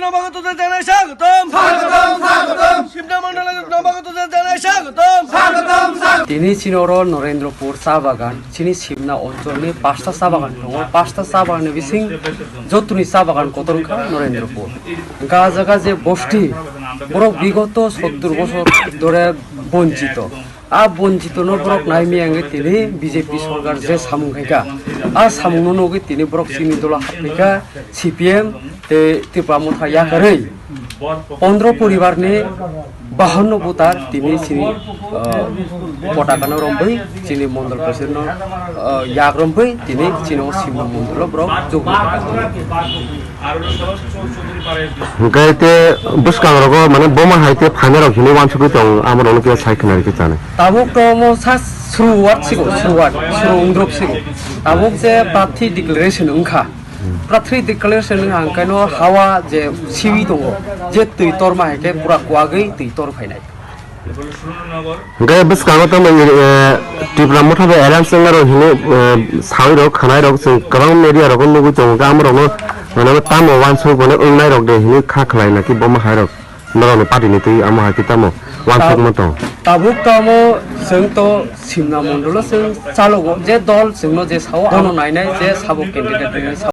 নবাগতদের জানাই স্বাগতম। সিমনা মন্ডলের নবাগতদের জানাই স্বাগতম। তিনি চিনর নরেন্দ্রপুর চাহ বাগান চিনি সিমনা অঞ্চলनि 5টা চাহ বাগান दङ 5টা চাহ বাগাननि बिसिं जतुनि চাহ बागान कतरखा नरेंद्रपुर गा जागा जे बस्ती बरक विगत 70 বছর ধরে বঞ্চিত বঞ্চিত বরক নাইমি आङो তিনি বিজেপি সরকার যে সামুং খাইকা সামুং নগি তিনি বরক চিনি দলা হাফিকা সিপিএম তে ত্রিপুরা মথা याखरै 15 परिवारनि 52 भोटार তিনি চিনি पटाकानो रम्बै चिनि मण्डल प्रेसिडेन्ट याक रम्बै তিনি चिनो सिमना मण्डल ब्रक जोगु गायते बुसकांगरगो माने बोमा हायते फाइनालाव हिनि वानसुगु दं आमरनो के साइखनारि के जाने ताबुक टमो सा सुरुवात सुरुंद्रप सिगो ताबुक जे प्रार्थी डिक्लेरेशन ओंखा प्रार्थी डिक्लेरेशन हांकानो हावा जे सिवि दङ जे तैतर माहेके पुरा कुवागै तैतर फायनाय गाय बुसकांगो त त्रिपुरा मथाबे एलायंस संगारो हिनि सावरो खानाय रग जों गोबां मेडिया रग नुगु दं गामरनो माने तामो वानसु बने ओंनाय रग दे हिनि खाखलाय नाकि बोमा हायरग नरनो पार्टीनि तै आमा हाकि तामो वानसु मतो ताबुक तामो जों तो सिमना मण्डल जों चालगो जे दल जोंनो जे साव नायनाय जे साबो केन्डिडेट